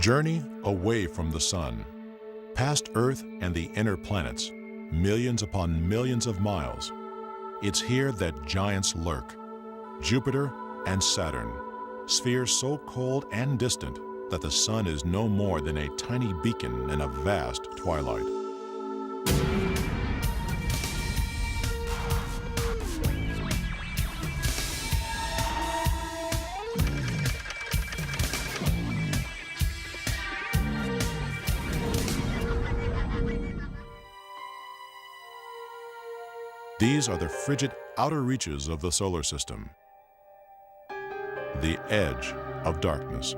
Journey away from the sun, past Earth and the inner planets, millions upon millions of miles. It's here that giants lurk, Jupiter and Saturn, spheres so cold and distant that the sun is no more than a tiny beacon in a vast twilight. These are the frigid outer reaches of the solar system, the edge of darkness.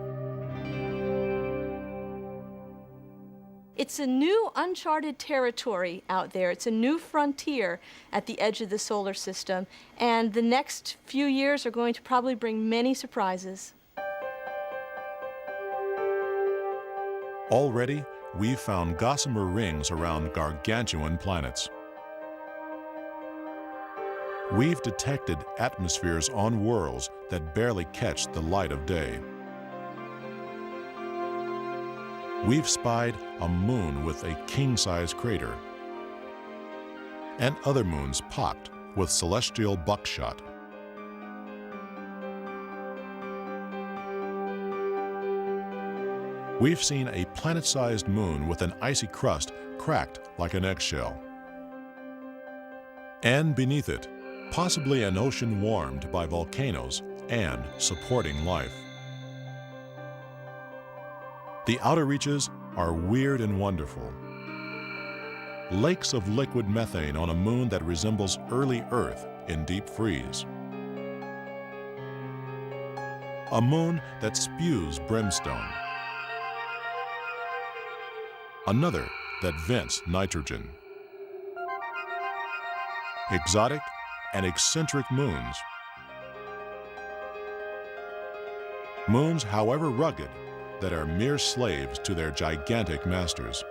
It's a new uncharted territory out there. It's a new frontier at the edge of the solar system, and the next few years are going to probably bring many surprises. Already, we've found gossamer rings around gargantuan planets. We've detected atmospheres on worlds that barely catch the light of day. We've spied a moon with a king-size crater and other moons pocked with celestial buckshot. We've seen a planet-sized moon with an icy crust cracked like an eggshell. And beneath it, possibly an ocean warmed by volcanoes and supporting life. The outer reaches are weird and wonderful. Lakes of liquid methane on a moon that resembles early Earth in deep freeze. A moon that spews brimstone. Another that vents nitrogen. Exotic and eccentric moons. Moons, however rugged, that are mere slaves to their gigantic masters.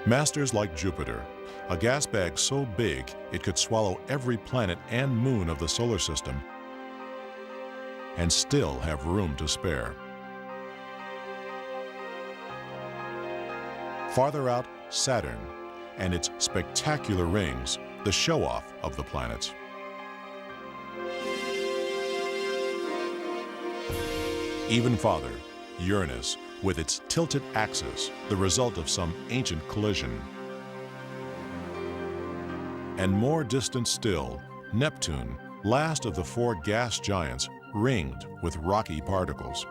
Masters like Jupiter, a gas bag so big it could swallow every planet and moon of the solar system and still have room to spare. Farther out, Saturn and its spectacular rings, the show-off of the planets. Even farther, Uranus, with its tilted axis, the result of some ancient collision. And more distant still, Neptune, last of the four gas giants, ringed with rocky particles.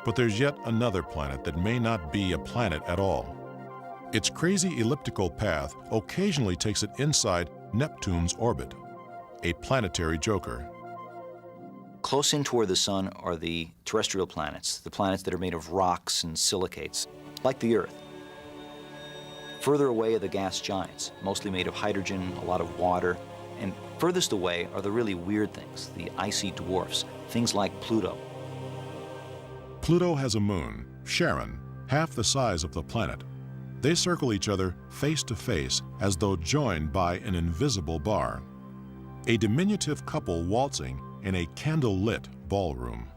But there's yet another planet that may not be a planet at all. Its crazy elliptical path occasionally takes it inside Neptune's orbit, a planetary joker. Close in toward the sun are the terrestrial planets, the planets that are made of rocks and silicates, like the Earth. Further away are the gas giants, mostly made of hydrogen, a lot of water, and furthest away are the really weird things, the icy dwarfs, things like Pluto. Pluto has a moon, Charon, half the size of the planet. They circle each other face to face as though joined by an invisible bar. A diminutive couple waltzing in a candle-lit ballroom.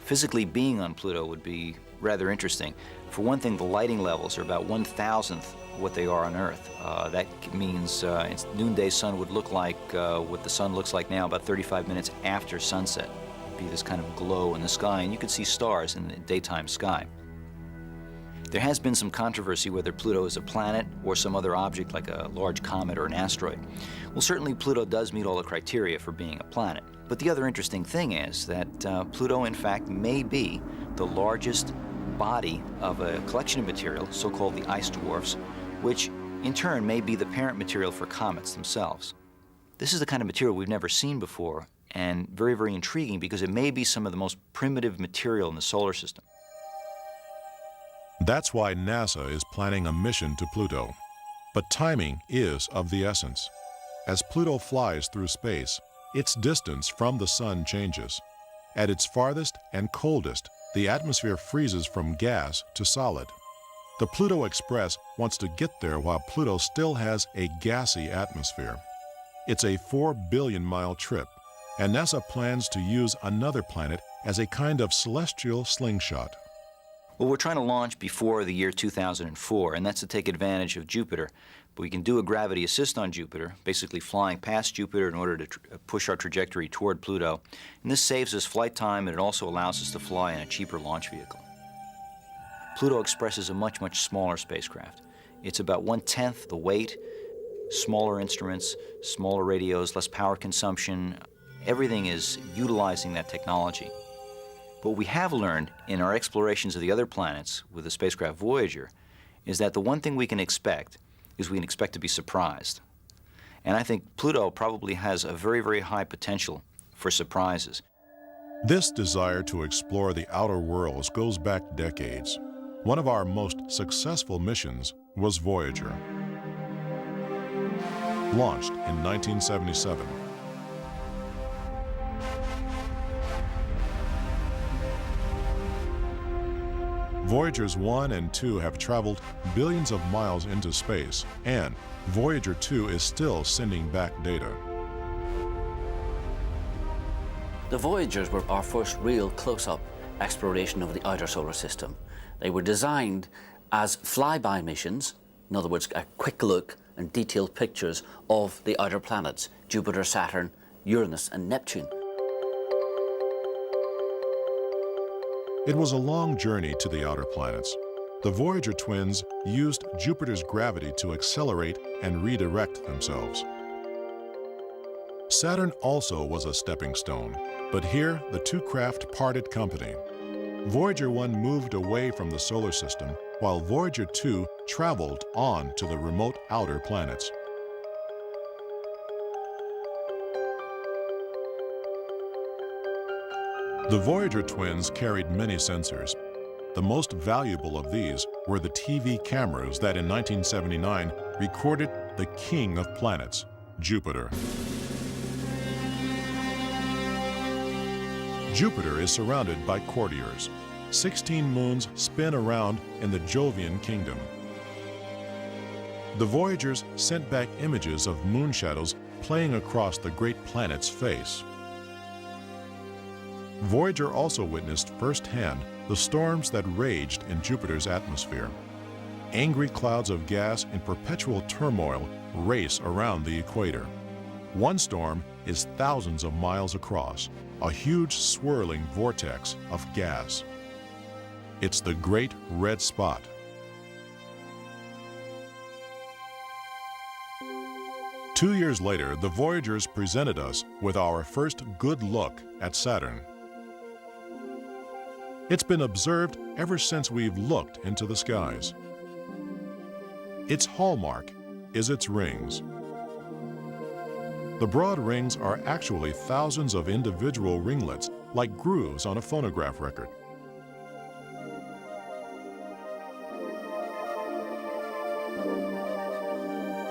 Physically being on Pluto would be rather interesting. For one thing, the lighting levels are about 1,000th what they are on Earth. That means its noonday sun would look like what the sun looks like now about 35 minutes after sunset. It'd be this kind of glow in the sky, and you could see stars in the daytime sky. There has been some controversy whether Pluto is a planet or some other object like a large comet or an asteroid. Well, certainly Pluto does meet all the criteria for being a planet. But the other interesting thing is that Pluto, in fact, may be the largest body of a collection of material, so-called the ice dwarfs, which in turn may be the parent material for comets themselves. This is the kind of material we've never seen before, and very, very intriguing because it may be some of the most primitive material in the solar system. That's why NASA is planning a mission to Pluto. But timing is of the essence. As Pluto flies through space, its distance from the sun changes. At its farthest and coldest, the atmosphere freezes from gas to solid. The Pluto Express wants to get there while Pluto still has a gassy atmosphere. It's a 4 billion-mile trip, and NASA plans to use another planet as a kind of celestial slingshot. Well, we're trying to launch before the year 2004, and that's to take advantage of Jupiter. But we can do a gravity assist on Jupiter, basically flying past Jupiter in order to push our trajectory toward Pluto. And this saves us flight time, and it also allows us to fly in a cheaper launch vehicle. Pluto Express is a much, much smaller spacecraft. It's about 1/10 the weight, smaller instruments, smaller radios, less power consumption. Everything is utilizing that technology. But what we have learned in our explorations of the other planets with the spacecraft Voyager is that the one thing we can expect is we can expect to be surprised. And I think Pluto probably has a very, very high potential for surprises. This desire to explore the outer worlds goes back decades. One of our most successful missions was Voyager. Launched in 1977. Voyagers 1 and 2 have traveled billions of miles into space, and Voyager 2 is still sending back data. The Voyagers were our first real close-up exploration of the outer solar system. They were designed as flyby missions, in other words, a quick look and detailed pictures of the outer planets, Jupiter, Saturn, Uranus, and Neptune. It was a long journey to the outer planets. The Voyager twins used Jupiter's gravity to accelerate and redirect themselves. Saturn also was a stepping stone, but here the two craft parted company. Voyager 1 moved away from the solar system, while Voyager 2 traveled on to the remote outer planets. The Voyager twins carried many sensors. The most valuable of these were the TV cameras that in 1979 recorded the king of planets, Jupiter. Jupiter is surrounded by courtiers. 16 moons spin around in the Jovian kingdom. The Voyagers sent back images of moon shadows playing across the great planet's face. Voyager also witnessed firsthand the storms that raged in Jupiter's atmosphere. Angry clouds of gas in perpetual turmoil race around the equator. One storm is thousands of miles across, a huge swirling vortex of gas. It's the Great Red Spot. Two years later, the Voyagers presented us with our first good look at Saturn. It's been observed ever since we've looked into the skies. Its hallmark is its rings. The broad rings are actually thousands of individual ringlets, like grooves on a phonograph record.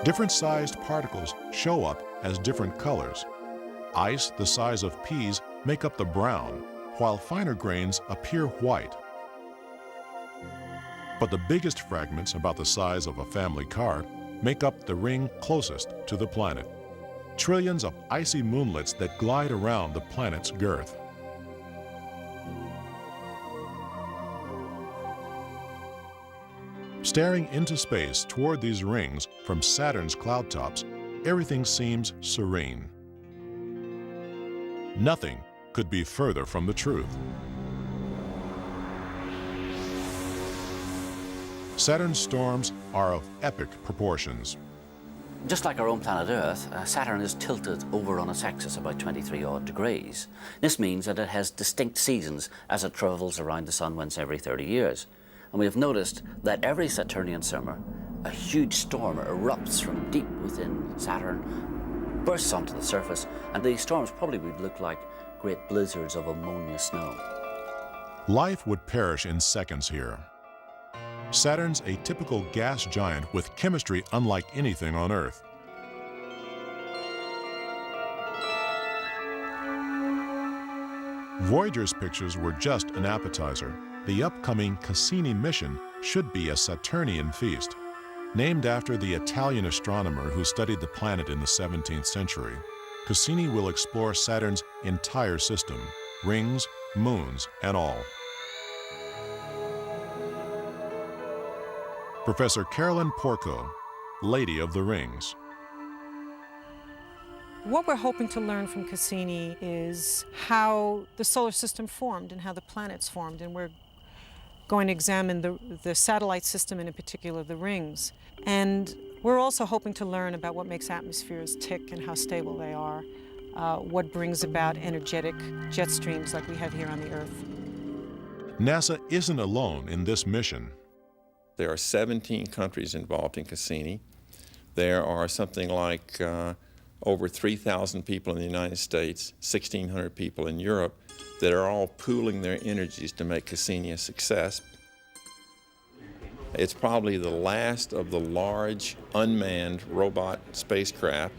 Different sized particles show up as different colors. Ice the size of peas make up the brown, while finer grains appear white. But the biggest fragments, about the size of a family car, make up the ring closest to the planet. Trillions of icy moonlets that glide around the planet's girth. Staring into space toward these rings from Saturn's cloud tops, everything seems serene. Nothing could be further from the truth. Saturn's storms are of epic proportions. Just like our own planet Earth, Saturn is tilted over on its axis about 23 odd degrees. This means that it has distinct seasons as it travels around the Sun once every 30 years. And we have noticed that every Saturnian summer, a huge storm erupts from deep within Saturn, bursts onto the surface, and these storms probably would look like great blizzards of ammonia snow. Life would perish in seconds here. Saturn's a typical gas giant with chemistry unlike anything on Earth. Voyager's pictures were just an appetizer. The upcoming Cassini mission should be a Saturnian feast, named after the Italian astronomer who studied the planet in the 17th century. Cassini will explore Saturn's entire system, rings, moons, and all. Professor Carolyn Porco, Lady of the Rings. What we're hoping to learn from Cassini is how the solar system formed and how the planets formed, and we're going to examine the satellite system and in particular the rings. And we're also hoping to learn about what makes atmospheres tick and how stable they are, what brings about energetic jet streams like we have here on the Earth. NASA isn't alone in this mission. There are 17 countries involved in Cassini. There are something like over 3,000 people in the United States, 1,600 people in Europe that are all pooling their energies to make Cassini a success. It's probably the last of the large unmanned robot spacecraft.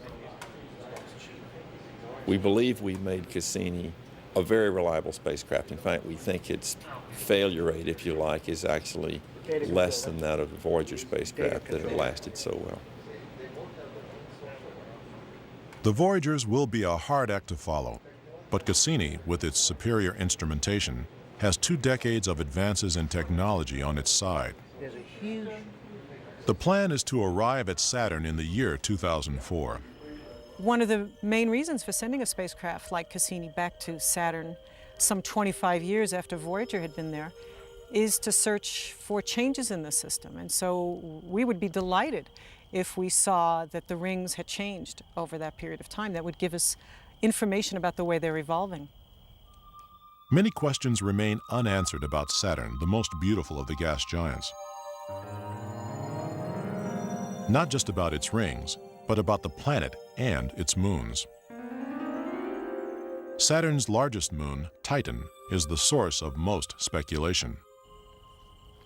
We believe we've made Cassini a very reliable spacecraft. In fact, we think its failure rate, if you like, is actually less than that of the Voyager spacecraft that it lasted so well. The Voyagers will be a hard act to follow, but Cassini, with its superior instrumentation, has 2 decades of advances in technology on its side. The plan is to arrive at Saturn in the year 2004. One of the main reasons for sending a spacecraft like Cassini back to Saturn some 25 years after Voyager had been there is to search for changes in the system. And so we would be delighted if we saw that the rings had changed over that period of time. That would give us information about the way they're evolving. Many questions remain unanswered about Saturn, the most beautiful of the gas giants. Not just about its rings, but about the planet and its moons. Saturn's largest moon, Titan, is the source of most speculation.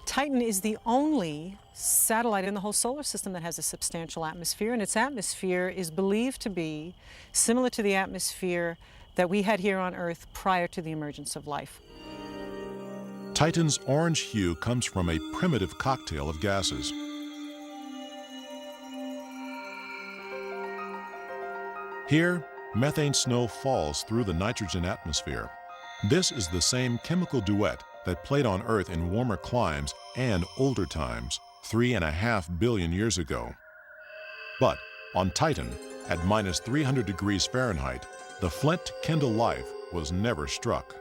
Titan is the only satellite in the whole solar system that has a substantial atmosphere, and its atmosphere is believed to be similar to the atmosphere that we had here on Earth prior to the emergence of life. Titan's orange hue comes from a primitive cocktail of gases. Here, methane snow falls through the nitrogen atmosphere. This is the same chemical duet that played on Earth in warmer climes and older times 3.5 billion years ago. But on Titan, at minus 300 degrees Fahrenheit, the flint to kindle life was never struck.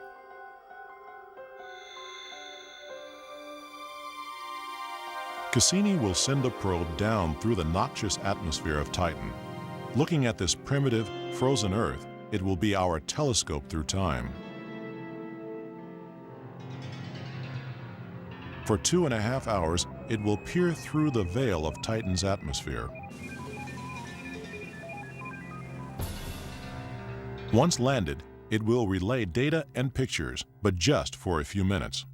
Cassini will send the probe down through the noxious atmosphere of Titan. Looking at this primitive, frozen Earth, it will be our telescope through time. For 2.5 hours, it will peer through the veil of Titan's atmosphere. Once landed, it will relay data and pictures, but just for a few minutes.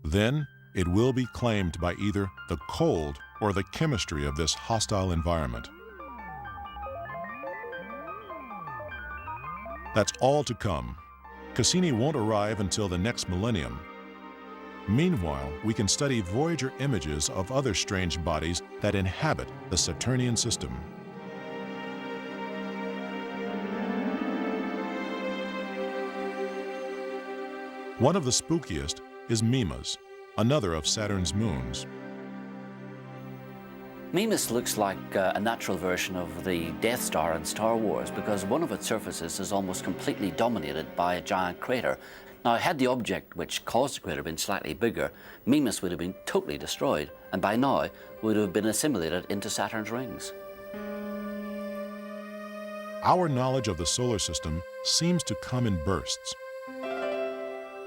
Then, it will be claimed by either the cold or the chemistry of this hostile environment. That's all to come. Cassini won't arrive until the next millennium. Meanwhile, we can study Voyager images of other strange bodies that inhabit the Saturnian system. One of the spookiest is Mimas, another of Saturn's moons. Mimas looks like a natural version of the Death Star in Star Wars because one of its surfaces is almost completely dominated by a giant crater. Now, had the object which caused the crater been slightly bigger, Mimas would have been totally destroyed and by now would have been assimilated into Saturn's rings. Our knowledge of the solar system seems to come in bursts.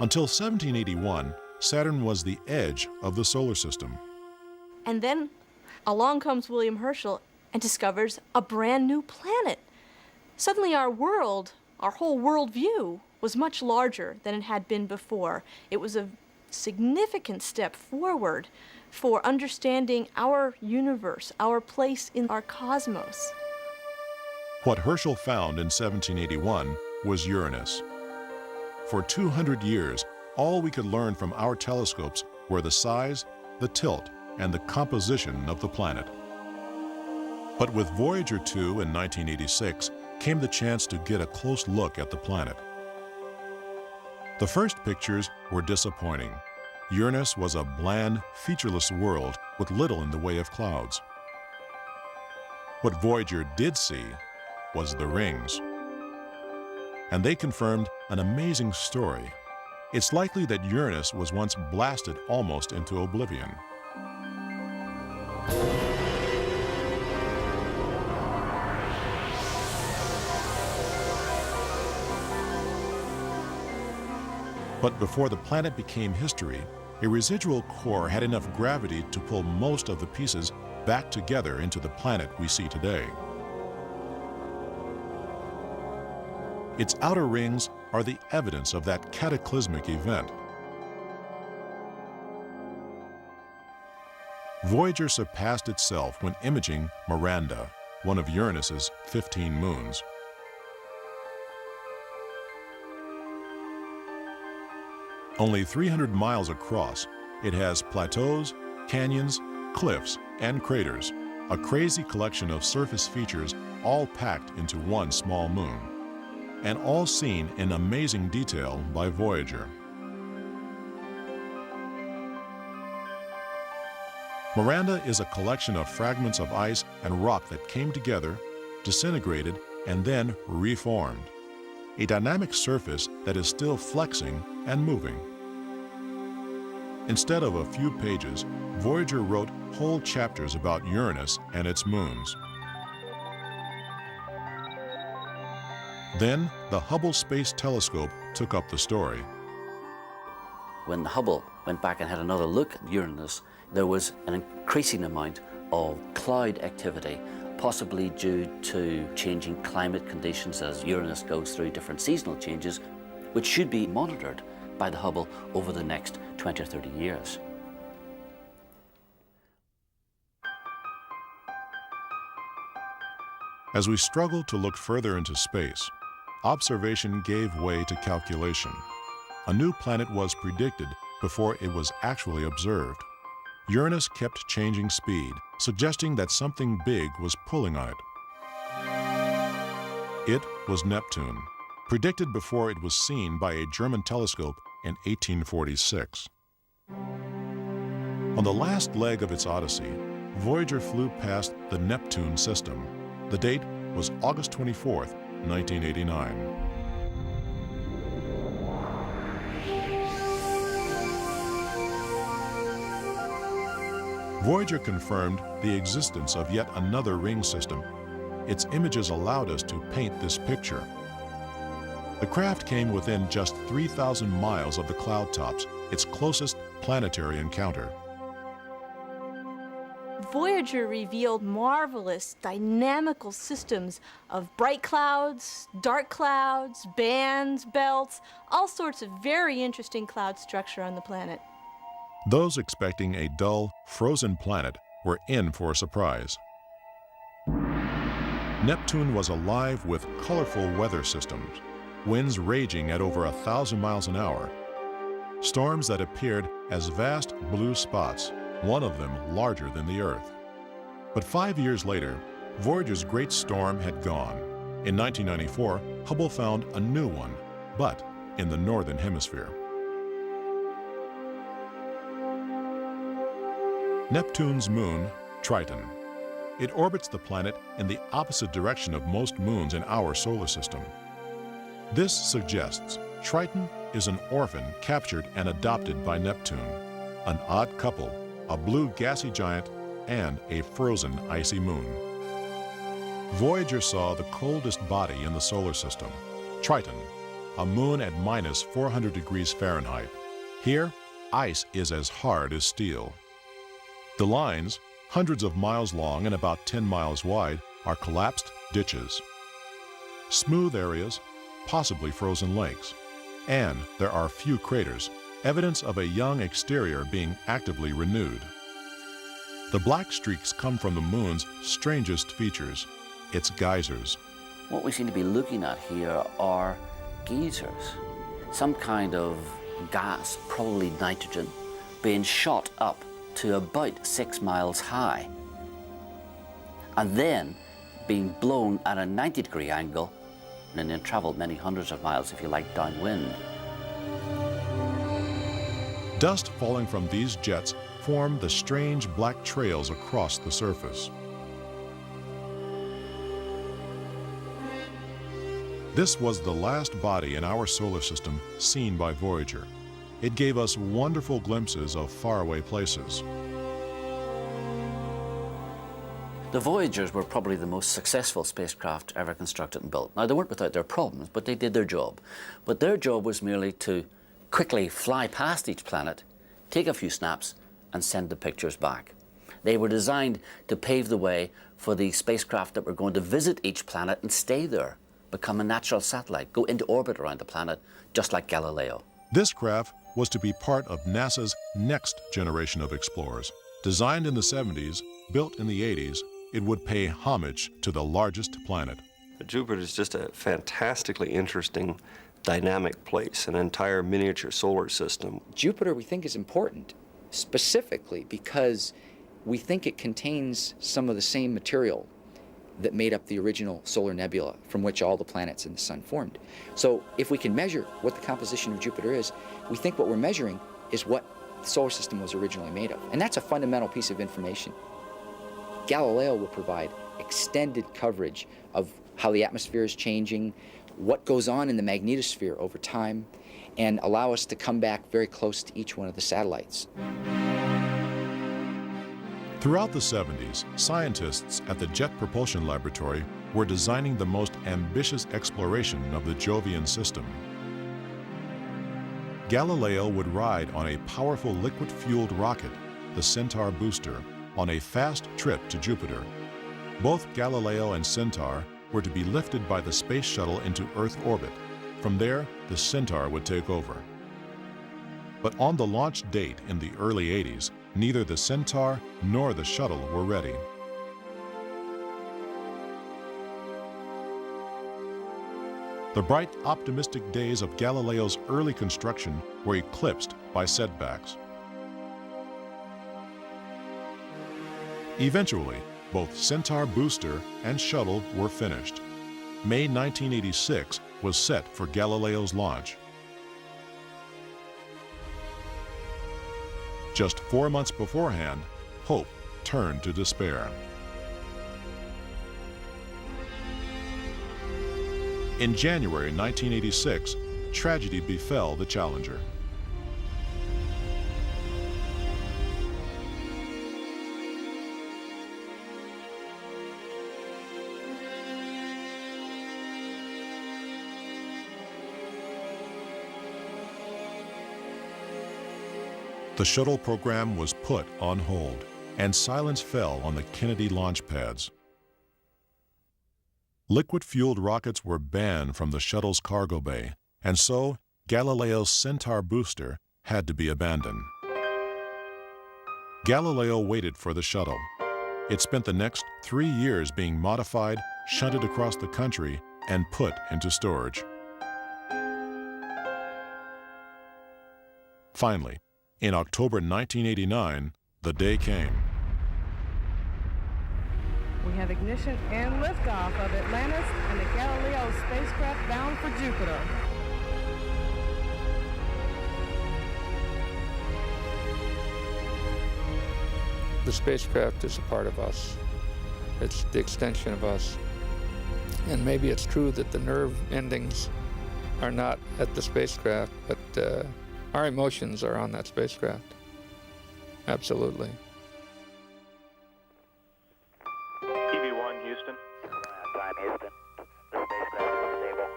Until 1781, Saturn was the edge of the solar system. And then along comes William Herschel and discovers a brand new planet. Suddenly our world, our whole worldview, was much larger than it had been before. It was a significant step forward for understanding our universe, our place in our cosmos. What Herschel found in 1781 was Uranus. For 200 years, all we could learn from our telescopes were the size, the tilt, and the composition of the planet. But with Voyager 2 in 1986, came the chance to get a close look at the planet. The first pictures were disappointing. Uranus was a bland, featureless world with little in the way of clouds. What Voyager did see was the rings. And they confirmed an amazing story. It's likely that Uranus was once blasted almost into oblivion. But before the planet became history, a residual core had enough gravity to pull most of the pieces back together into the planet we see today. Its outer rings are the evidence of that cataclysmic event. Voyager surpassed itself when imaging Miranda, one of Uranus's 15 moons. Only 300 miles across, it has plateaus, canyons, cliffs, and craters, a crazy collection of surface features all packed into one small moon, and all seen in amazing detail by Voyager. Miranda is a collection of fragments of ice and rock that came together, disintegrated, and then reformed. A dynamic surface that is still flexing and moving. Instead of a few pages, Voyager wrote whole chapters about Uranus and its moons. Then, the Hubble Space Telescope took up the story. When the Hubble went back and had another look at Uranus, there was an increasing amount of cloud activity, possibly due to changing climate conditions as Uranus goes through different seasonal changes, which should be monitored by the Hubble over the next 20 or 30 years. As we struggled to look further into space, observation gave way to calculation. A new planet was predicted before it was actually observed. Uranus kept changing speed, suggesting that something big was pulling on it. It was Neptune, predicted before it was seen by a German telescope in 1846. On the last leg of its odyssey, Voyager flew past the Neptune system. The date was August 24, 1989. Voyager confirmed the existence of yet another ring system. Its images allowed us to paint this picture. The craft came within just 3,000 miles of the cloud tops, its closest planetary encounter. Voyager revealed marvelous, dynamical systems of bright clouds, dark clouds, bands, belts, all sorts of very interesting cloud structure on the planet. Those expecting a dull, frozen planet were in for a surprise. Neptune was alive with colorful weather systems, winds raging at over 1,000 miles an hour, storms that appeared as vast blue spots, one of them larger than the Earth. But 5 years later, Voyager's great storm had gone. In 1994, Hubble found a new one, but in the northern hemisphere. Neptune's moon, Triton. It orbits the planet in the opposite direction of most moons in our solar system. This suggests Triton is an orphan captured and adopted by Neptune, an odd couple, a blue gassy giant, and a frozen icy moon. Voyager saw the coldest body in the solar system, Triton, a moon at minus 400 degrees Fahrenheit. Here, ice is as hard as steel. The lines, hundreds of miles long and about 10 miles wide, are collapsed ditches. Smooth areas, possibly frozen lakes. And there are few craters, evidence of a young exterior being actively renewed. The black streaks come from the moon's strangest features, its geysers. What we seem to be looking at here are geysers, some kind of gas, probably nitrogen, being shot up to about 6 miles high, and then being blown at a 90-degree angle and then traveled many hundreds of miles, if you like, downwind. Dust falling from these jets formed the strange black trails across the surface. This was the last body in our solar system seen by Voyager. It gave us wonderful glimpses of faraway places. The Voyagers were probably the most successful spacecraft ever constructed and built. Now, they weren't without their problems, but they did their job. But their job was merely to quickly fly past each planet, take a few snaps, and send the pictures back. They were designed to pave the way for the spacecraft that were going to visit each planet and stay there, become a natural satellite, go into orbit around the planet, just like Galileo. This craft was to be part of NASA's next generation of explorers. Designed in the 70s, built in the 80s, it would pay homage to the largest planet. Jupiter is just a fantastically interesting, dynamic place, an entire miniature solar system. Jupiter, we think, is important specifically because we think it contains some of the same material that made up the original solar nebula from which all the planets in the sun formed. So if we can measure what the composition of Jupiter is, we think what we're measuring is what the solar system was originally made of. And that's a fundamental piece of information. Galileo will provide extended coverage of how the atmosphere is changing, what goes on in the magnetosphere over time, and allow us to come back very close to each one of the satellites. Throughout the 70s, scientists at the Jet Propulsion Laboratory were designing the most ambitious exploration of the Jovian system. Galileo would ride on a powerful liquid-fueled rocket, the Centaur booster, on a fast trip to Jupiter. Both Galileo and Centaur were to be lifted by the space shuttle into Earth orbit. From there, the Centaur would take over. But on the launch date in the early 80s, neither the Centaur nor the shuttle were ready. The bright, optimistic days of Galileo's early construction were eclipsed by setbacks. Eventually, both Centaur booster and shuttle were finished. May 1986 was set for Galileo's launch. Just 4 months beforehand, hope turned to despair. In January 1986, tragedy befell the Challenger. The shuttle program was put on hold, and silence fell on the Kennedy launch pads. Liquid-fueled rockets were banned from the shuttle's cargo bay, and so Galileo's Centaur booster had to be abandoned. Galileo waited for the shuttle. It spent the next 3 years being modified, shunted across the country, and put into storage. Finally, in October 1989, the day came. We have ignition and liftoff of Atlantis and the Galileo spacecraft bound for Jupiter. The spacecraft is a part of us. It's the extension of us. And maybe it's true that the nerve endings are not at the spacecraft, but our emotions are on that spacecraft. Absolutely. TV1, Houston. Prime Houston. The spacecraft is stable.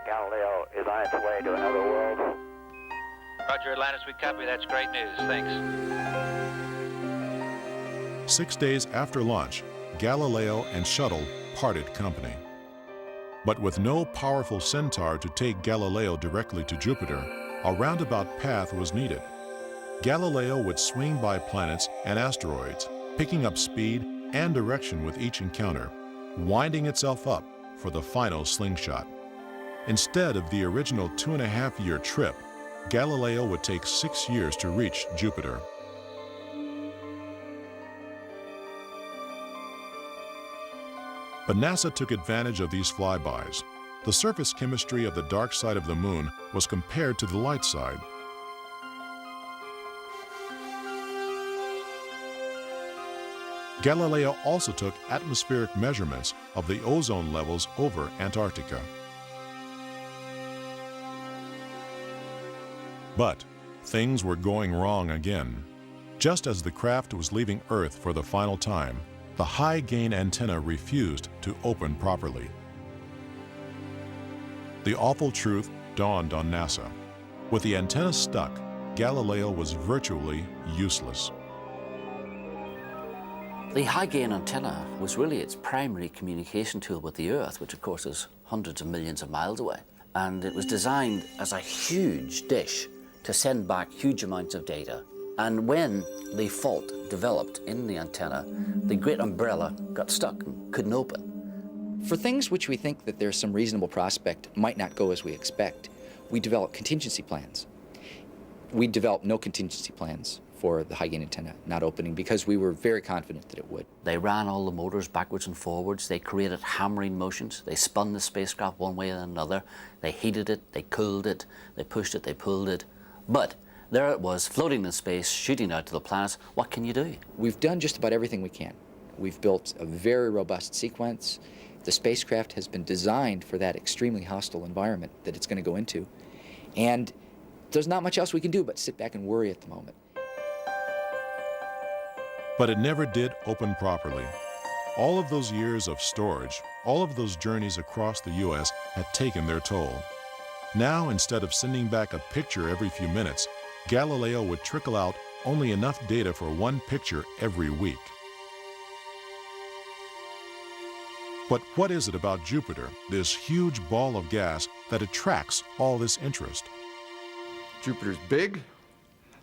Galileo is on its way to another world. Roger, Atlantis, we copy. That's great news. Thanks. 6 days after launch, Galileo and shuttle parted company. But with no powerful Centaur to take Galileo directly to Jupiter, a roundabout path was needed. Galileo would swing by planets and asteroids, picking up speed and direction with each encounter, winding itself up for the final slingshot. Instead of the original 2.5-year trip, Galileo would take 6 years to reach Jupiter. But NASA took advantage of these flybys. The surface chemistry of the dark side of the moon was compared to the light side. Galileo also took atmospheric measurements of the ozone levels over Antarctica. But things were going wrong again. Just as the craft was leaving Earth for the final time, the high-gain antenna refused to open properly. The awful truth dawned on NASA. With the antenna stuck, Galileo was virtually useless. The high-gain antenna was really its primary communication tool with the Earth, which of course is hundreds of millions of miles away. And it was designed as a huge dish to send back huge amounts of data. And when the fault developed in the antenna, the great umbrella got stuck and couldn't open. For things which we think that there's some reasonable prospect might not go as we expect, we develop contingency plans. We developed no contingency plans for the high-gain antenna not opening because we were very confident that it would. They ran all the motors backwards and forwards. They created hammering motions. They spun the spacecraft one way or another. They heated it, they cooled it, they pushed it, they pulled it. But there it was, floating in space, shooting out to the planets. What can you do? We've done just about everything we can. We've built a very robust sequence. The spacecraft has been designed for that extremely hostile environment that it's going to go into. And there's not much else we can do but sit back and worry at the moment. But it never did open properly. All of those years of storage, all of those journeys across the U.S. had taken their toll. Now, instead of sending back a picture every few minutes, Galileo would trickle out only enough data for one picture every week. But what is it about Jupiter, this huge ball of gas, that attracts all this interest? Jupiter's big.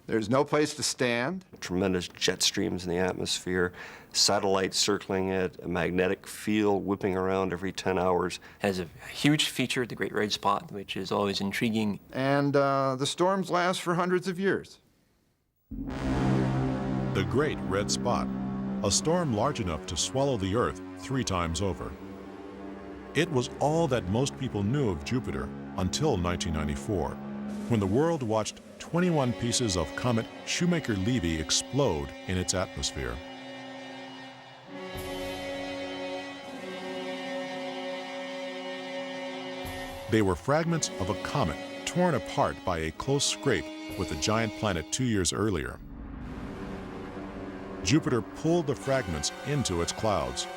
There's no place to stand. Tremendous jet streams in the atmosphere, satellites circling it, a magnetic field whipping around every 10 hours. Has a huge feature, the Great Red Spot, which is always intriguing. And the storms last for hundreds of years. The Great Red Spot, a storm large enough to swallow the Earth 3 times over. It was all that most people knew of Jupiter until 1994, when the world watched 21 pieces of comet Shoemaker-Levy explode in its atmosphere. They were fragments of a comet torn apart by a close scrape with a giant planet 2 years earlier. Jupiter pulled the fragments into its clouds.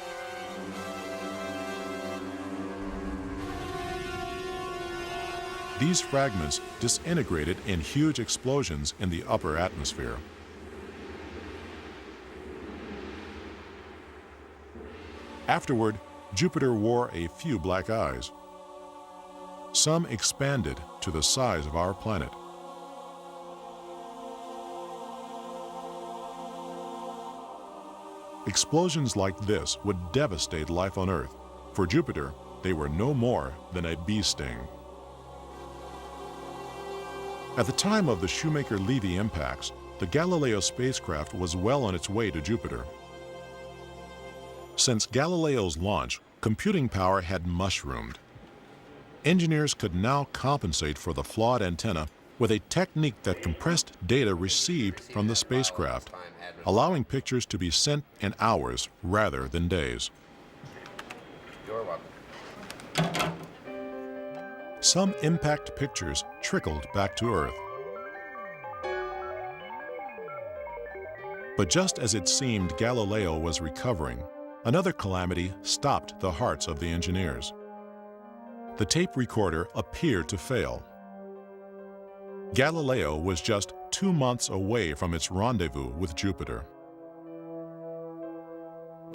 These fragments disintegrated in huge explosions in the upper atmosphere. Afterward, Jupiter wore a few black eyes. Some expanded to the size of our planet. Explosions like this would devastate life on Earth. For Jupiter, they were no more than a bee sting. At the time of the Shoemaker-Levy impacts, the Galileo spacecraft was well on its way to Jupiter. Since Galileo's launch, computing power had mushroomed. Engineers could now compensate for the flawed antenna with a technique that compressed data received from the spacecraft, allowing pictures to be sent in hours rather than days. You're welcome. Some impact pictures trickled back to Earth. But just as it seemed Galileo was recovering, another calamity stopped the hearts of the engineers. The tape recorder appeared to fail. Galileo was just 2 months away from its rendezvous with Jupiter.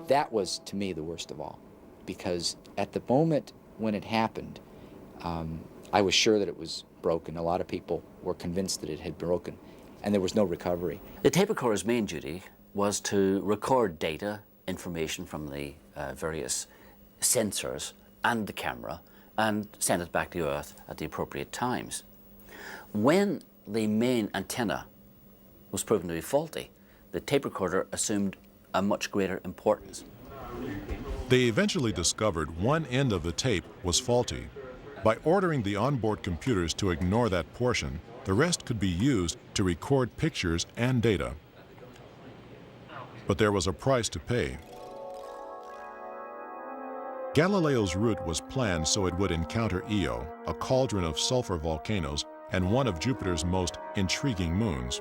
That was, to me, the worst of all, because at the moment when it happened, I was sure that it was broken. A lot of people were convinced that it had broken, and there was no recovery. The tape recorder's main duty was to record data, information from the various sensors and the camera, and send it back to Earth at the appropriate times. When the main antenna was proven to be faulty, the tape recorder assumed a much greater importance. They eventually discovered one end of the tape was faulty. By ordering the onboard computers to ignore that portion, the rest could be used to record pictures and data. But there was a price to pay. Galileo's route was planned so it would encounter Io, a cauldron of sulfur volcanoes and one of Jupiter's most intriguing moons.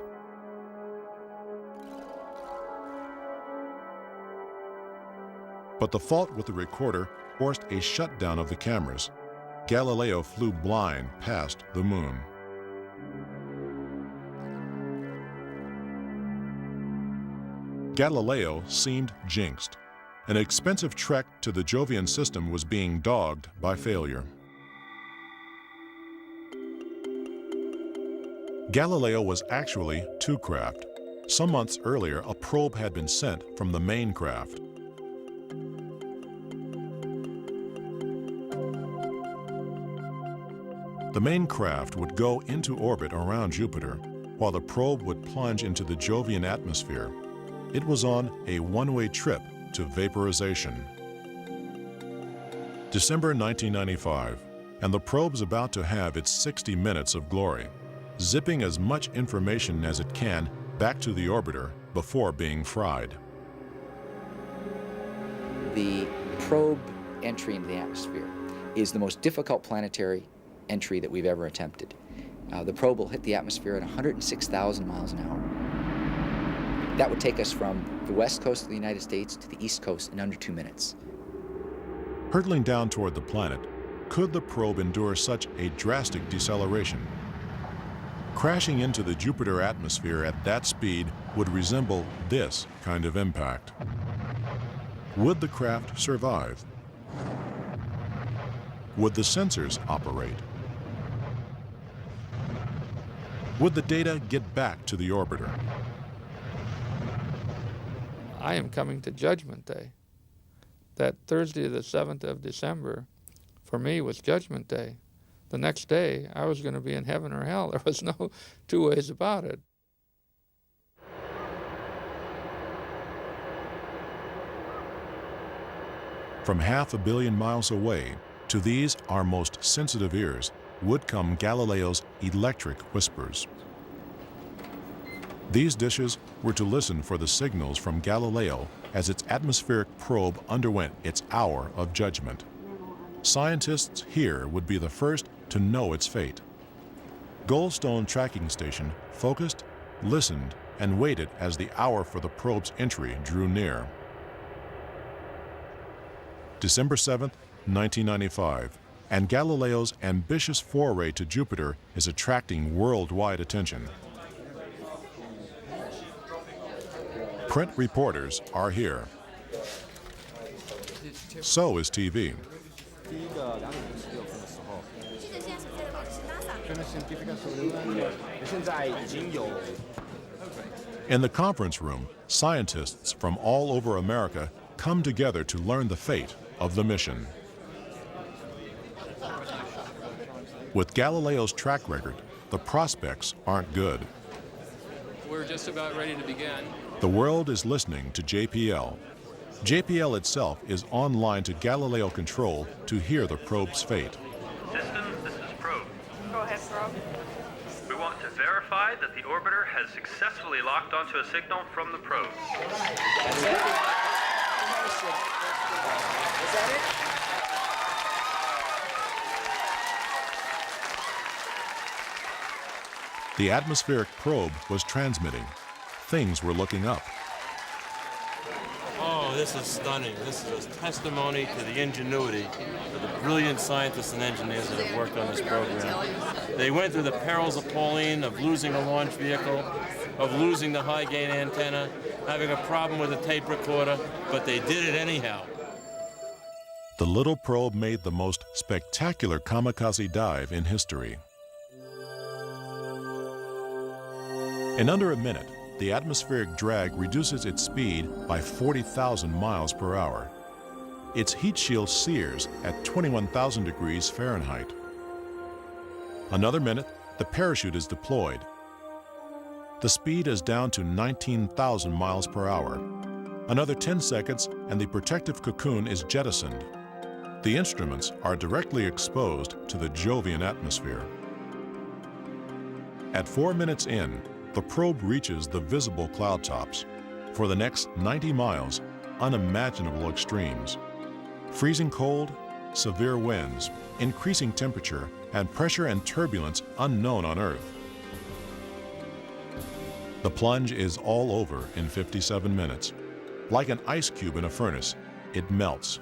But the fault with the recorder forced a shutdown of the cameras. Galileo flew blind past the moon. Galileo seemed jinxed. An expensive trek to the Jovian system was being dogged by failure. Galileo was actually two craft. Some months earlier, a probe had been sent from the main craft. The main craft would go into orbit around Jupiter, while the probe would plunge into the Jovian atmosphere. It was on a one-way trip to vaporization. December 1995, and the probe's about to have its 60 minutes of glory, zipping as much information as it can back to the orbiter before being fried. The probe entry into the atmosphere is the most difficult planetary entry that we've ever attempted. The probe will hit the atmosphere at 106,000 miles an hour. That would take us from the west coast of the United States to the east coast in under 2 minutes. Hurtling down toward the planet, could the probe endure such a drastic deceleration? Crashing into the Jupiter atmosphere at that speed would resemble this kind of impact. Would the craft survive? Would the sensors operate? Would the data get back to the orbiter? I am coming to Judgment Day. That Thursday, the 7th of December, for me was Judgment Day. The next day, I was going to be in heaven or hell. There was no two ways about it. From 500 million miles away, to these, our most sensitive ears, would come Galileo's electric whispers. These dishes were to listen for the signals from Galileo as its atmospheric probe underwent its hour of judgment. Scientists here would be the first to know its fate. Goldstone Tracking Station focused, listened, and waited as the hour for the probe's entry drew near. December 7th, 1995, and Galileo's ambitious foray to Jupiter is attracting worldwide attention. Print reporters are here. So is TV. In the conference room, scientists from all over America come together to learn the fate of the mission. With Galileo's track record, the prospects aren't good. We're just about ready to begin. The world is listening to JPL. JPL itself is online to Galileo Control to hear the probe's fate. System, this is Probe. Go ahead, Probe. We want to verify that the orbiter has successfully locked onto a signal from the probe. That's it. Is that it? The atmospheric probe was transmitting. Things were looking up. Oh, this is stunning. This is a testimony to the ingenuity of the brilliant scientists and engineers that have worked on this program. They went through the perils of Pauline, of losing a launch vehicle, of losing the high-gain antenna, having a problem with a tape recorder, but they did it anyhow. The little probe made the most spectacular kamikaze dive in history. In under a minute, the atmospheric drag reduces its speed by 40,000 miles per hour. Its heat shield sears at 21,000 degrees Fahrenheit. Another minute, the parachute is deployed. The speed is down to 19,000 miles per hour. Another 10 seconds, and the protective cocoon is jettisoned. The instruments are directly exposed to the Jovian atmosphere. At 4 minutes in, the probe reaches the visible cloud tops. For the next 90 miles, unimaginable extremes. Freezing cold, severe winds, increasing temperature, and pressure and turbulence unknown on Earth. The plunge is all over in 57 minutes. Like an ice cube in a furnace, it melts.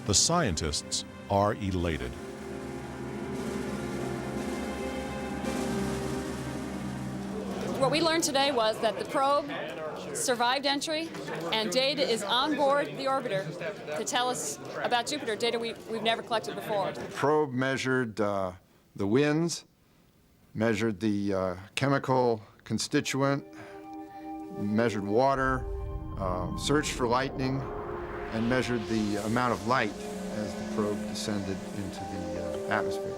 The scientists are elated. What we learned today was that the probe survived entry and data is on board the orbiter to tell us about Jupiter, data we've never collected before. The probe measured the winds, measured the chemical constituent, measured water, searched for lightning, and measured the amount of light as the probe descended into the atmosphere.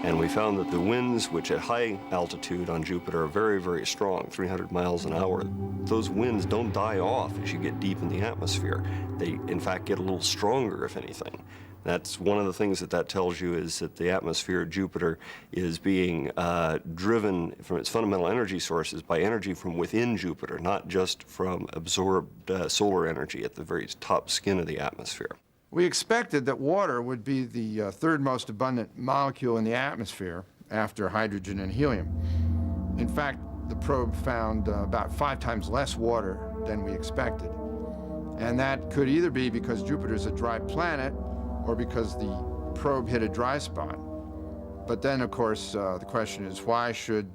And we found that the winds, which at high altitude on Jupiter are very, very strong, 300 miles an hour, those winds don't die off as you get deep in the atmosphere. They, in fact, get a little stronger, if anything. That's one of the things that tells you, is that the atmosphere of Jupiter is being driven from its fundamental energy sources by energy from within Jupiter, not just from absorbed solar energy at the very top skin of the atmosphere. We expected that water would be the third most abundant molecule in the atmosphere after hydrogen and helium. In fact, the probe found about 5 times less water than we expected. And that could either be because Jupiter's a dry planet or because the probe hit a dry spot. But then, of course, the question is, why should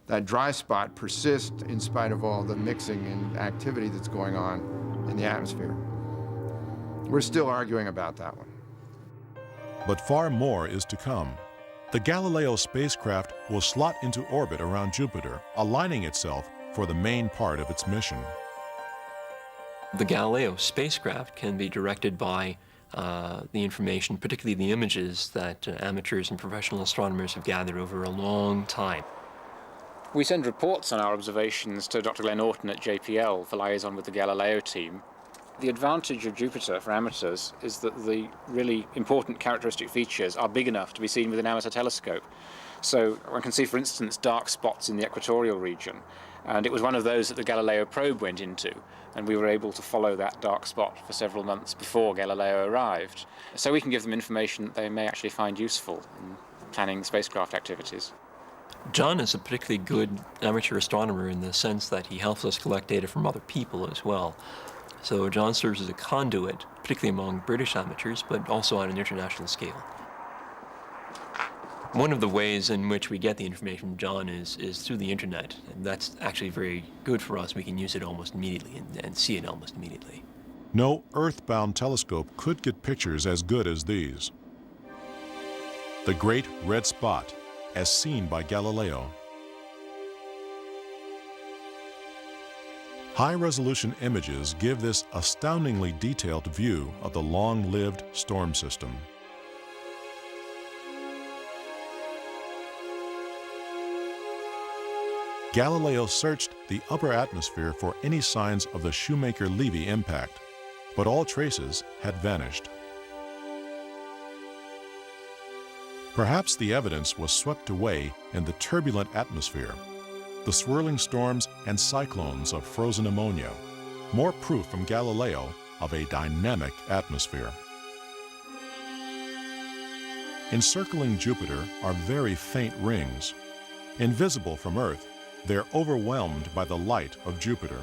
that dry spot persist in spite of all the mixing and activity that's going on in the atmosphere? We're still arguing about that one. But far more is to come. The Galileo spacecraft will slot into orbit around Jupiter, aligning itself for the main part of its mission. The Galileo spacecraft can be directed by the information, particularly the images that amateurs and professional astronomers have gathered over a long time. We send reports on our observations to Dr. Glenn Orton at JPL for liaison with the Galileo team. The advantage of Jupiter for amateurs is that the really important characteristic features are big enough to be seen with an amateur telescope. So one can see, for instance, dark spots in the equatorial region. And it was one of those that the Galileo probe went into, and we were able to follow that dark spot for several months before Galileo arrived. So we can give them information that they may actually find useful in planning spacecraft activities. John is a particularly good amateur astronomer in the sense that he helps us collect data from other people as well. So John serves as a conduit, particularly among British amateurs, but also on an international scale. One of the ways in which we get the information from John is through the internet, and that's actually very good for us. We can use it almost immediately and see it almost immediately. No Earth-bound telescope could get pictures as good as these. The Great Red Spot, as seen by Galileo. High-resolution images give this astoundingly detailed view of the long-lived storm system. Galileo searched the upper atmosphere for any signs of the Shoemaker-Levy impact, but all traces had vanished. Perhaps the evidence was swept away in the turbulent atmosphere, the swirling storms and cyclones of frozen ammonia, more proof from Galileo of a dynamic atmosphere. Encircling Jupiter are very faint rings. Invisible from Earth, they're overwhelmed by the light of Jupiter.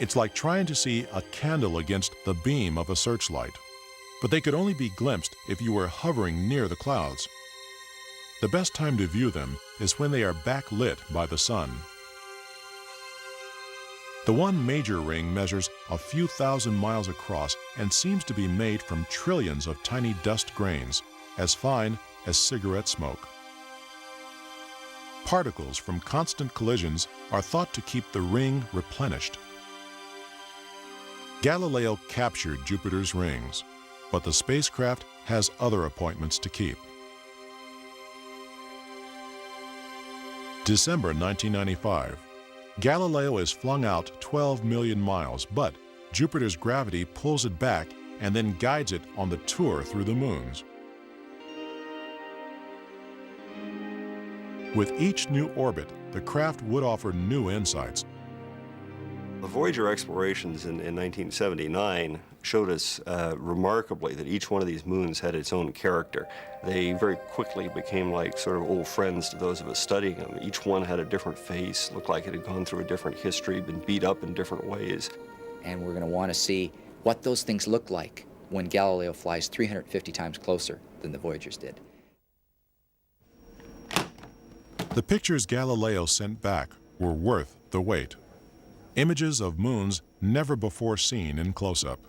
It's like trying to see a candle against the beam of a searchlight, but they could only be glimpsed if you were hovering near the clouds. The best time to view them is when they are backlit by the sun. The one major ring measures a few thousand miles across and seems to be made from trillions of tiny dust grains, as fine as cigarette smoke. Particles from constant collisions are thought to keep the ring replenished. Galileo captured Jupiter's rings, but the spacecraft has other appointments to keep. December 1995. Galileo is flung out 12 million miles, but Jupiter's gravity pulls it back and then guides it on the tour through the moons. With each new orbit, the craft would offer new insights. The Voyager explorations in 1979 showed us remarkably that each one of these moons had its own character. They very quickly became like sort of old friends to those of us studying them. Each one had a different face, looked like it had gone through a different history, been beat up in different ways. And we're going to want to see what those things look like when Galileo flies 350 times closer than the Voyagers did. The pictures Galileo sent back were worth the wait. Images of moons never before seen in close-up.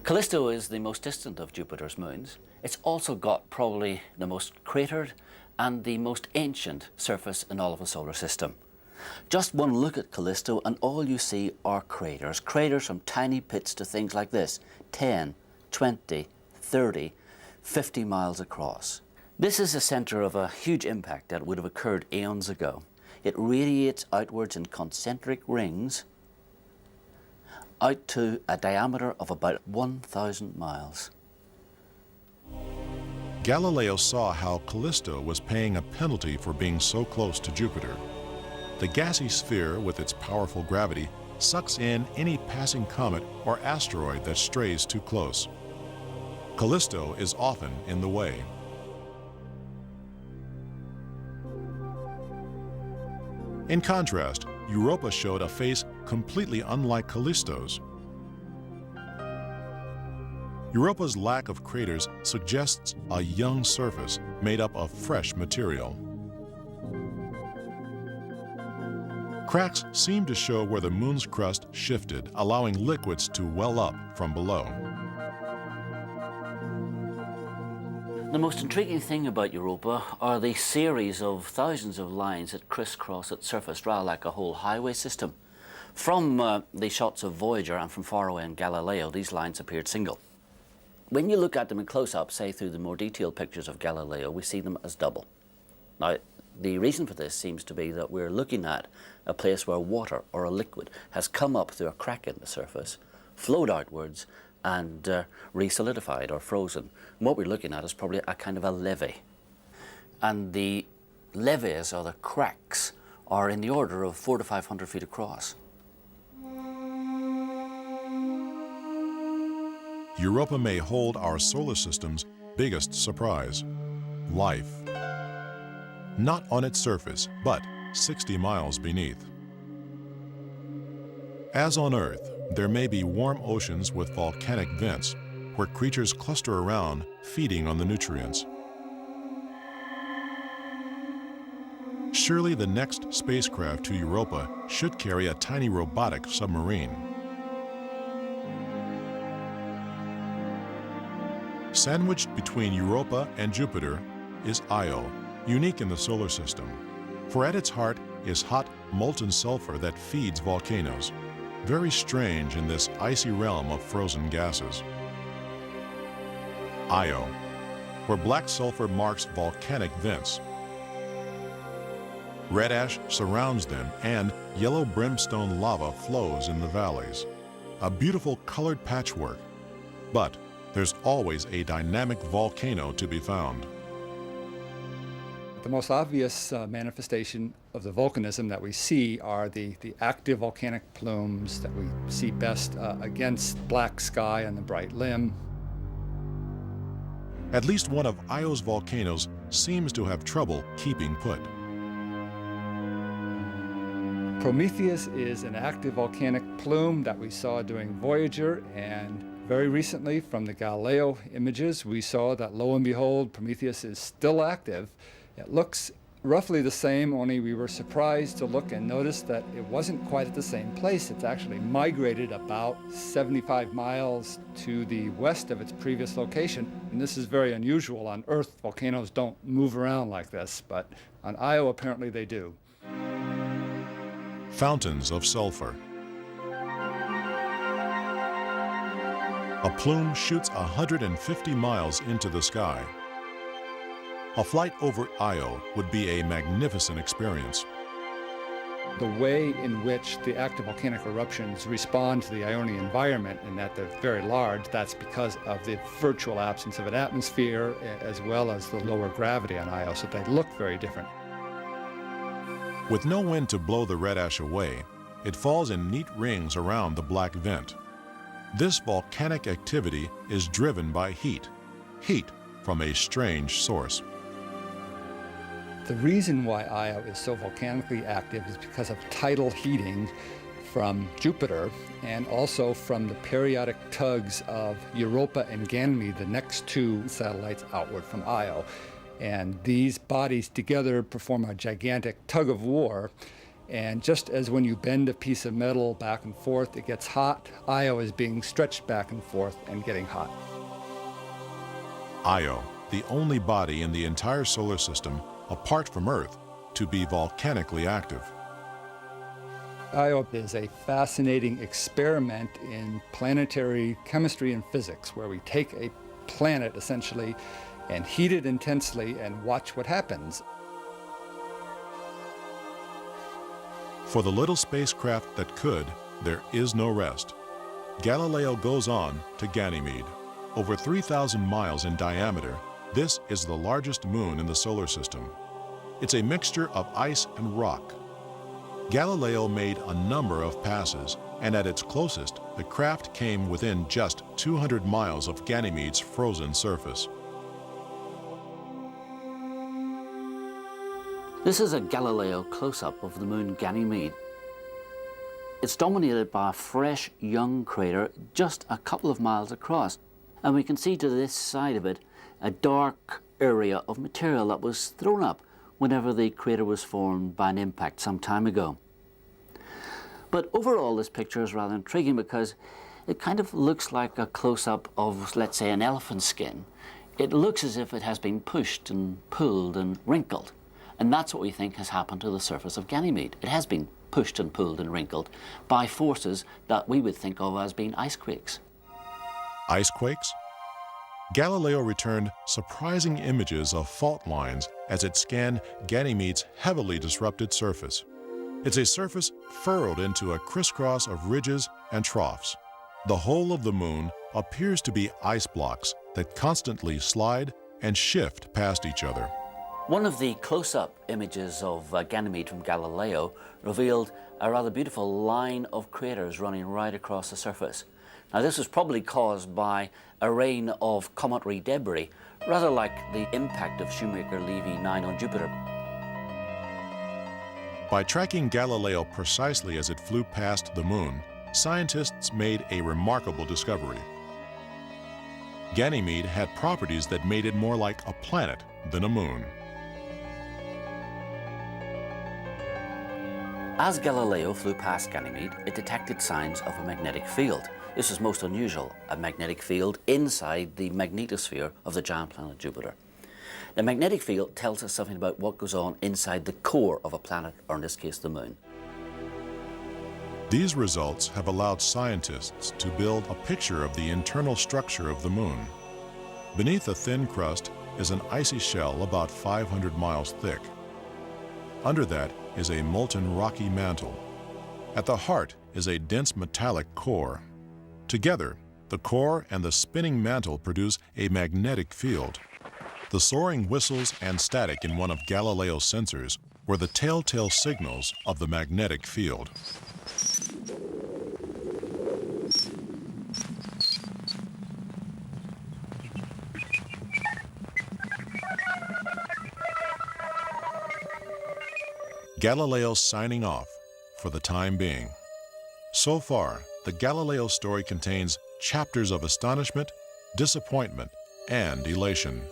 Callisto is the most distant of Jupiter's moons. It's also got probably the most cratered and the most ancient surface in all of the solar system. Just one look at Callisto and all you see are craters. Craters from tiny pits to things like this, 10, 20, 30, 50 miles across. This is the center of a huge impact that would have occurred eons ago. It radiates outwards in concentric rings out to a diameter of about 1,000 miles. Galileo saw how Callisto was paying a penalty for being so close to Jupiter. The gassy sphere, with its powerful gravity, sucks in any passing comet or asteroid that strays too close. Callisto is often in the way. In contrast, Europa showed a face completely unlike Callisto's. Europa's lack of craters suggests a young surface made up of fresh material. Cracks seem to show where the moon's crust shifted, allowing liquids to well up from below. The most intriguing thing about Europa are the series of thousands of lines that crisscross its surface, rather like a whole highway system. From the shots of Voyager and from far away in Galileo, these lines appeared single. When you look at them in close-up, say through the more detailed pictures of Galileo, we see them as double. Now, the reason for this seems to be that we're looking at a place where water or a liquid has come up through a crack in the surface, flowed outwards, and re-solidified or frozen. And what we're looking at is probably a kind of a levee. And the levees, or the cracks, are in the order of 400 to 500 feet across. Europa may hold our solar system's biggest surprise: life. Not on its surface, but 60 miles beneath. As on Earth, there may be warm oceans with volcanic vents where creatures cluster around, feeding on the nutrients. Surely the next spacecraft to Europa should carry a tiny robotic submarine. Sandwiched between Europa and Jupiter is Io, unique in the solar system, for at its heart is hot, molten sulfur that feeds volcanoes, very strange in this icy realm of frozen gases. Io, where black sulfur marks volcanic vents. Red ash surrounds them and yellow brimstone lava flows in the valleys. A beautiful colored patchwork, but there's always a dynamic volcano to be found. The most obvious manifestation of the volcanism that we see are the active volcanic plumes that we see best against black sky on the bright limb. At least one of Io's volcanoes seems to have trouble keeping put. Prometheus is an active volcanic plume that we saw during Voyager, and very recently from the Galileo images we saw that, lo and behold, Prometheus is still active. It looks roughly the same, only we were surprised to look and notice that it wasn't quite at the same place. It's actually migrated about 75 miles to the west of its previous location. And this is very unusual. On Earth, volcanoes don't move around like this, but on Io, apparently they do. Fountains of sulfur. A plume shoots 150 miles into the sky. A flight over Io would be a magnificent experience. The way in which the active volcanic eruptions respond to the Ionian environment, and that they're very large, that's because of the virtual absence of an atmosphere as well as the lower gravity on Io, so they look very different. With no wind to blow the red ash away, it falls in neat rings around the black vent. This volcanic activity is driven by heat from a strange source. The reason why Io is so volcanically active is because of tidal heating from Jupiter and also from the periodic tugs of Europa and Ganymede, the next two satellites outward from Io. And these bodies together perform a gigantic tug of war. And just as when you bend a piece of metal back and forth, it gets hot, Io is being stretched back and forth and getting hot. Io, the only body in the entire solar system, apart from Earth, to be volcanically active. Io is a fascinating experiment in planetary chemistry and physics, where we take a planet, essentially, and heat it intensely and watch what happens. For the little spacecraft that could, there is no rest. Galileo goes on to Ganymede. Over 3,000 miles in diameter, this is the largest moon in the solar system. It's a mixture of ice and rock. Galileo made a number of passes, and at its closest, the craft came within just 200 miles of Ganymede's frozen surface. This is a Galileo close-up of the moon Ganymede. It's dominated by a fresh, young crater just a couple of miles across. And we can see to this side of it a dark area of material that was thrown up whenever the crater was formed by an impact some time ago. But overall, this picture is rather intriguing because it kind of looks like a close-up of, let's say, an elephant skin. It looks as if it has been pushed and pulled and wrinkled. And that's what we think has happened to the surface of Ganymede. It has been pushed and pulled and wrinkled by forces that we would think of as being ice quakes. Ice quakes? Galileo returned surprising images of fault lines as it scanned Ganymede's heavily disrupted surface. It's a surface furrowed into a crisscross of ridges and troughs. The whole of the moon appears to be ice blocks that constantly slide and shift past each other. One of the close-up images of Ganymede from Galileo revealed a rather beautiful line of craters running right across the surface. Now, this was probably caused by a rain of cometary debris, rather like the impact of Shoemaker-Levy 9 on Jupiter. By tracking Galileo precisely as it flew past the moon, scientists made a remarkable discovery. Ganymede had properties that made it more like a planet than a moon. As Galileo flew past Ganymede, it detected signs of a magnetic field. This is most unusual, a magnetic field inside the magnetosphere of the giant planet Jupiter. The magnetic field tells us something about what goes on inside the core of a planet, or in this case, the moon. These results have allowed scientists to build a picture of the internal structure of the moon. Beneath a thin crust is an icy shell about 500 miles thick. Under that is a molten rocky mantle. At the heart is a dense metallic core. Together, the core and the spinning mantle produce a magnetic field. The soaring whistles and static in one of Galileo's sensors were the telltale signals of the magnetic field. Galileo signing off for the time being. So far, the Galileo story contains chapters of astonishment, disappointment, and elation.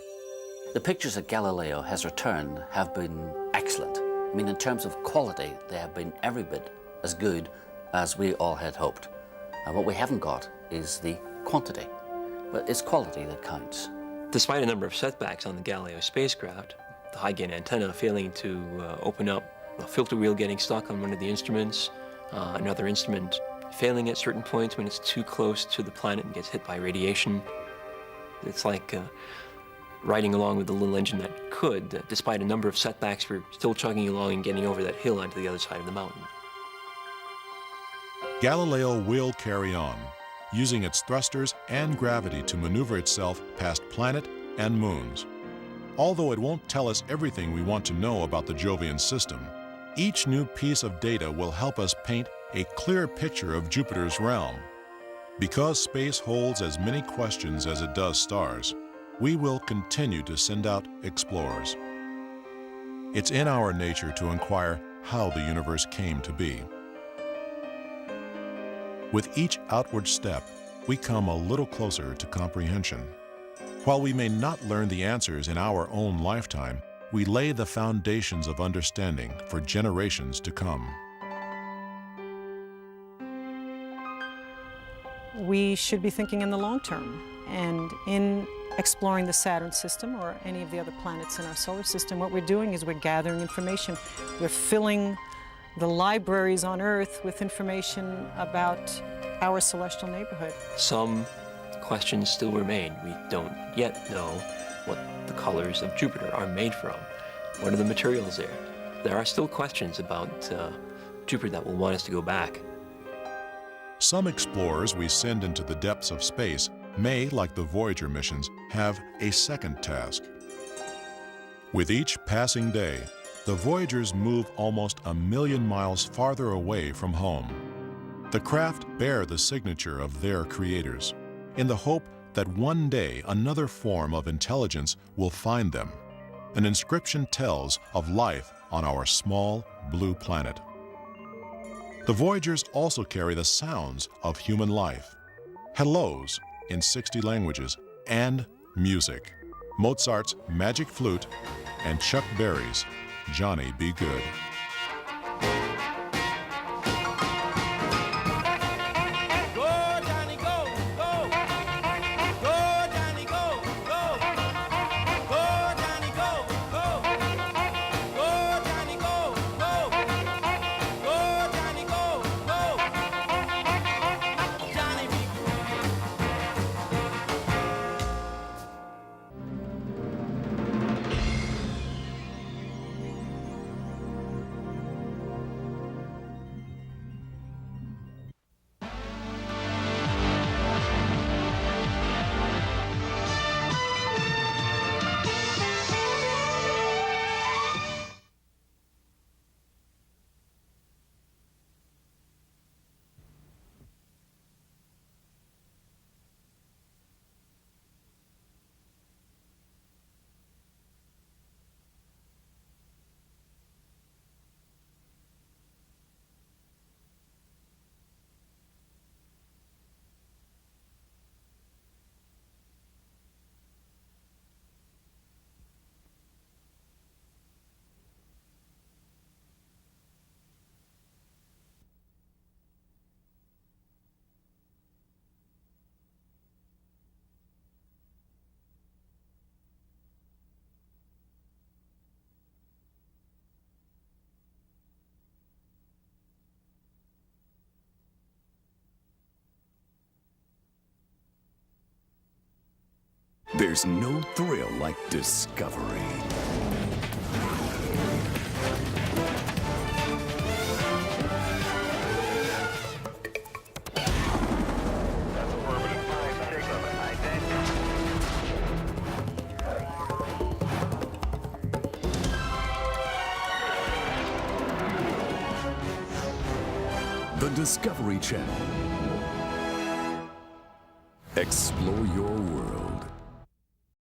The pictures that Galileo has returned have been excellent. I mean, in terms of quality, they have been every bit as good as we all had hoped. And what we haven't got is the quantity, but it's quality that counts. Despite a number of setbacks on the Galileo spacecraft, the high-gain antenna failing to open up, a filter wheel getting stuck on one of the instruments, another instrument failing at certain points when it's too close to the planet and gets hit by radiation. It's like riding along with the little engine that could. Despite a number of setbacks, we're still chugging along and getting over that hill onto the other side of the mountain. Galileo will carry on, using its thrusters and gravity to maneuver itself past planet and moons. Although it won't tell us everything we want to know about the Jovian system, each new piece of data will help us paint a clear picture of Jupiter's realm. Because space holds as many questions as it does stars, we will continue to send out explorers. It's in our nature to inquire how the universe came to be. With each outward step, we come a little closer to comprehension. While we may not learn the answers in our own lifetime, we lay the foundations of understanding for generations to come. We should be thinking in the long term, and in exploring the Saturn system or any of the other planets in our solar system, what we're doing is we're gathering information. We're filling the libraries on Earth with information about our celestial neighborhood. Some questions still remain. We don't yet know what the colors of Jupiter are made from. What are the materials there? There are still questions about Jupiter that will want us to go back. Some explorers we send into the depths of space may, like the Voyager missions, have a second task. With each passing day, the Voyagers move almost 1 million miles farther away from home. The craft bear the signature of their creators, in the hope that one day another form of intelligence will find them. An inscription tells of life on our small blue planet. The Voyagers also carry the sounds of human life, hellos in 60 languages, and music, Mozart's Magic Flute and Chuck Berry's Johnny Be Good. There's no thrill like discovery. The Discovery Channel. Explore your world.